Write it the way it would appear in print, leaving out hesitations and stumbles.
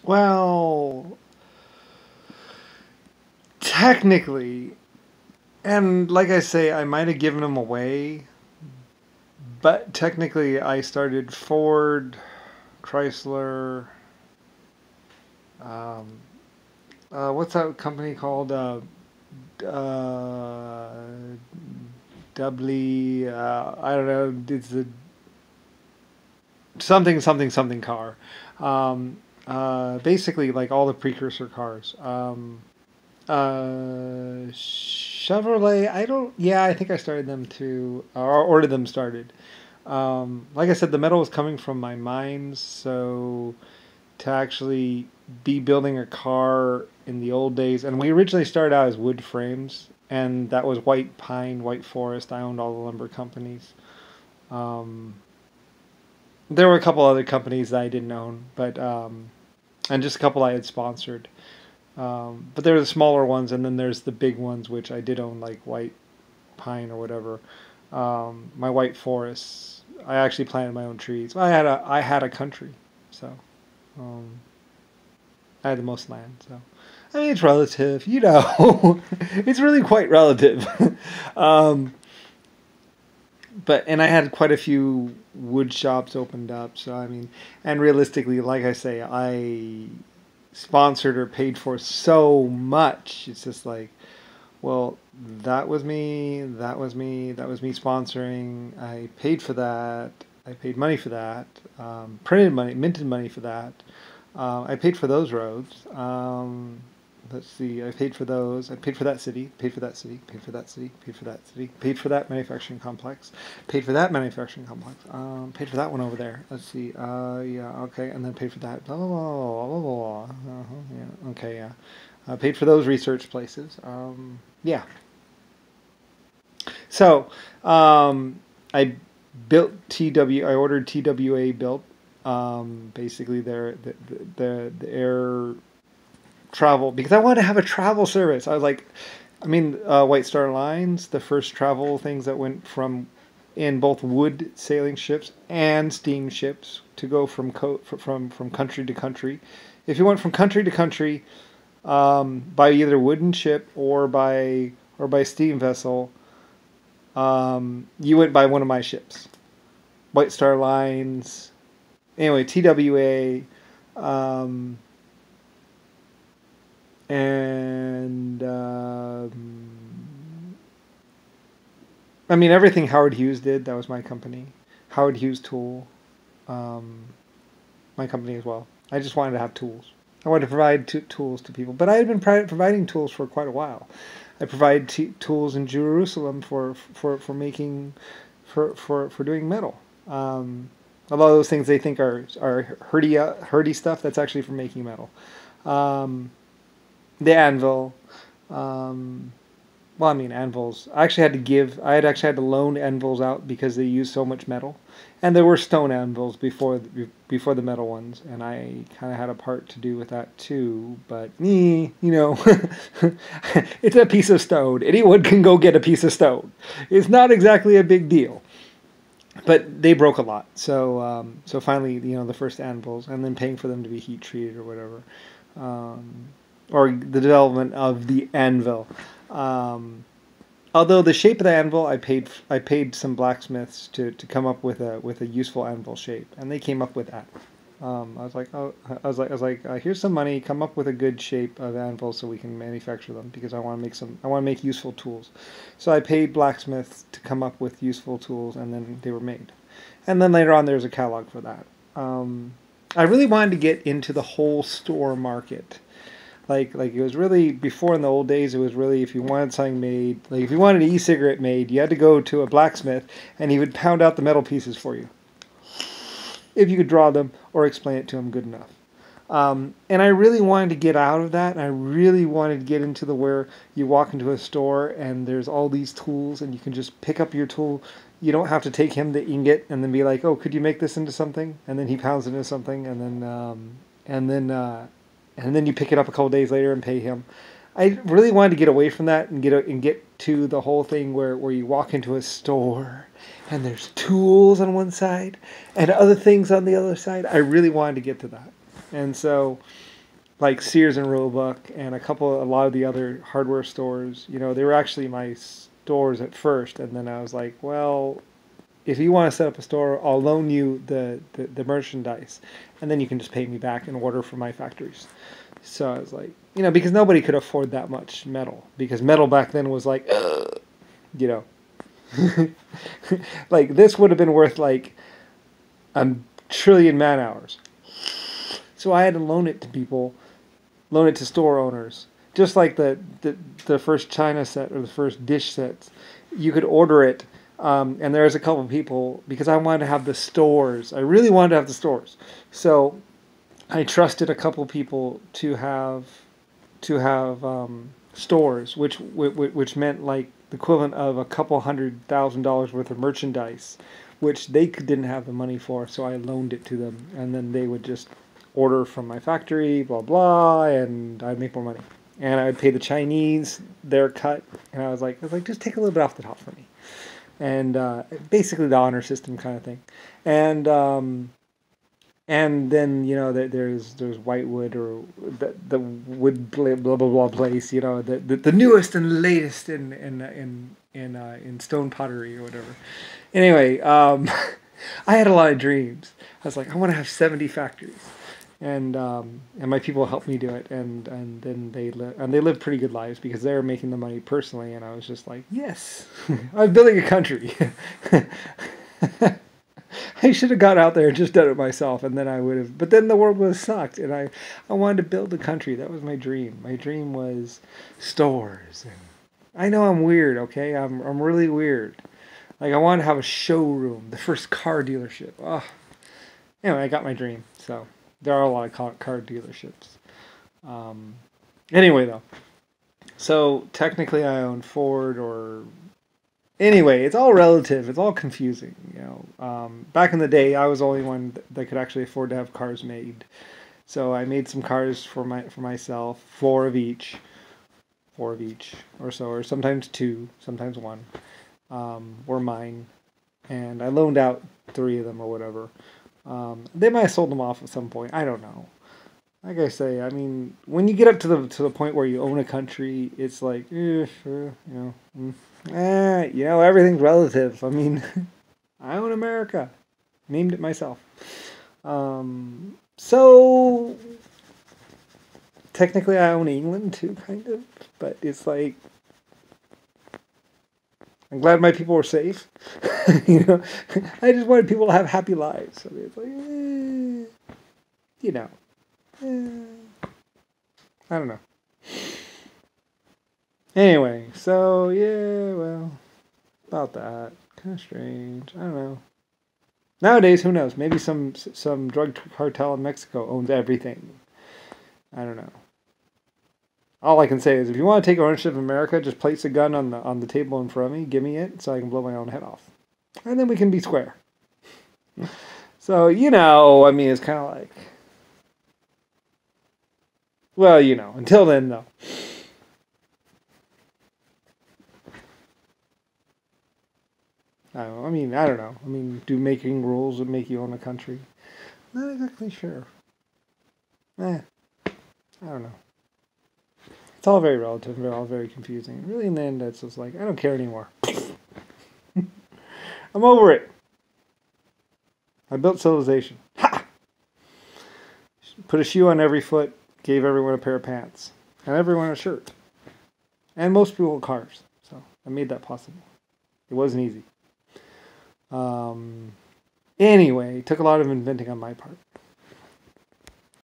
Well, technically, and like I say, I might have given them away, but technically, I started Ford, Chrysler. Um, what's that company called? Uh, Doubly. I don't know. It's a something something something car. Um, Basically, like all the precursor cars. Chevrolet. I don't. Yeah, I think I started them too, or ordered them started. Like I said, the metal was coming from my mines, so to actually be building a car in the old days, and we originally started out as wood frames, and that was white pine, white forest. I owned all the lumber companies. Um, there were a couple other companies that I didn't own, but and just a couple I had sponsored. But there are the smaller ones, and then there's the big ones, which I did own, like white pine or whatever. My white forests. I actually planted my own trees. I had a country, so um, I had the most land. So I mean, it's relative, you know. It's really quite relative. um, and I had quite a few wood shops opened up. So I mean, and realistically, like I say, I sponsored or paid for so much. It's just like, well, that was me, that was me, that was me sponsoring. I paid for that. I paid money for that. Printed money, minted money for that. I paid for those roads. Let's see. I paid for those. I paid for that city. Paid for that city. Paid for that city. Paid for that city. Paid for that manufacturing complex. Paid for that manufacturing complex. Paid for that one over there. Let's see. Yeah. Okay. And then paid for that. Blah blah blah blah blah blah. Yeah. Okay. Yeah. Paid for those research places. Yeah. So, I built TW. I ordered TWA built. Basically, the air travel because I wanted to have a travel service. I was like, I mean, White Star Lines, the first travel things that went from in both wood sailing ships and steamships to go from country to country. If you went from country to country by either wooden ship or by steam vessel, you went by one of my ships, White Star Lines. Anyway, TWA. Um, and I mean everything Howard Hughes did. That was my company. Howard Hughes Tool, um, my company as well. I just wanted to have tools. I wanted to provide tools to people, but I had been providing tools for quite a while. I provide tools in Jerusalem for making for doing metal. A lot of those things they think are herdy stuff. That's actually for making metal. Um, the anvil. Um, well, I mean anvils. I actually had to give. I had actually had to loan anvils out because they use so much metal, and there were stone anvils before the metal ones, and I kind of had a part to do with that too. But it's a piece of stone. Anyone can go get a piece of stone. It's not exactly a big deal. But they broke a lot, so finally, the first anvils, and then paying for them to be heat treated or whatever, um, or the development of the anvil. Um, Although the shape of the anvil, I paid some blacksmiths to come up with a useful anvil shape, and they came up with that. I was like, oh, here's some money. Come up with a good shape of anvil so we can manufacture them because I want to make useful tools. So I paid blacksmiths to come up with useful tools, and then they were made. And then later on, there's a catalog for that. I really wanted to get into the whole store market. Like it was really before in the old days. It was really if you wanted something made, like if you wanted an e-cigarette made, you had to go to a blacksmith, and he would pound out the metal pieces for you if you could draw them or explain it to him good enough. And I really wanted to get out of that, and I really wanted to get into the where you walk into a store and there's all these tools, and you can just pick up your tool. You don't have to take him the ingot and then be like, "Oh, could you make this into something?" And then he pounds it into something, and then you pick it up a couple days later and pay him. I really wanted to get away from that and get to the whole thing where you walk into a store and there's tools on one side and other things on the other side. I really wanted to get to that. And so like Sears and Roebuck and a lot of the other hardware stores, they were actually my stores at first, and then I was like, well, if you want to set up a store, I'll loan you the merchandise, and then you can just pay me back and order from my factories. So I was like, because nobody could afford that much metal, because metal back then was like, you know, like this would have been worth like a trillion man hours. So I had to loan it to people, loan it to store owners, just like the first China set or the first dish sets. You could order it. And there's a couple of people, because I wanted to have the stores. I really wanted to have the stores. So I trusted a couple of people to have stores, which meant like the equivalent of a couple $100,000 worth of merchandise, which they didn't have the money for. So I loaned it to them, and then they would just order from my factory, blah blah, and I'd make more money. And I would pay the Chinese their cut, and I was like, just take a little bit off the top for me. And basically the honor system kind of thing, and then there's Whitewood, or the wood blah blah blah place, the newest and latest in stone pottery or whatever. Anyway, I had a lot of dreams. I was like, I want to have 70 factories, and my people helped me do it, and then they lived pretty good lives because they were making the money personally, and I was just like, yes, I'm building a country. I should have got out there and just done it myself, and then I would have. But then the world would have sucked, and I wanted to build a country. That was my dream. My dream was stores. And I know I'm weird. Okay, I'm really weird. Like I wanted to have a showroom, the first car dealership. Oh. Anyway, I got my dream. So. There are a lot of car dealerships. Anyway, though. So, technically I own Ford, or... Anyway, it's all relative. It's all confusing, Back in the day, I was the only one that could actually afford to have cars made. So, I made some cars for myself. 4 of each or so. Or sometimes 2, sometimes 1. Were mine. And I loaned out 3 of them or whatever. They might have sold them off at some point. I don't know. Like I say, I mean, when you get up to the point where you own a country, it's like, everything's relative. I mean, I own America. Named it myself. So technically, I own England too, kind of. But it's like, I'm glad my people were safe. I just wanted people to have happy lives. I mean, it's like, I don't know. Anyway, so yeah, well, about that. Kind of strange. I don't know. Nowadays, who knows? Maybe some drug cartel in Mexico owns everything. I don't know. All I can say is, if you want to take ownership of America, just place a gun on the table in front of me, give me it, so I can blow my own head off. And then we can be square. So, I mean, it's kind of like... Well, until then, though. I don't know. I mean, do making rules would make you own a country? Not exactly sure. I don't know. It's all very relative, and all very confusing. Really, in the end, it's just like, I don't care anymore. I'm over it. I built civilization. Ha! Put a shoe on every foot, gave everyone a pair of pants, and everyone a shirt. And most people cars. So I made that possible. It wasn't easy. Anyway, it took a lot of inventing on my part.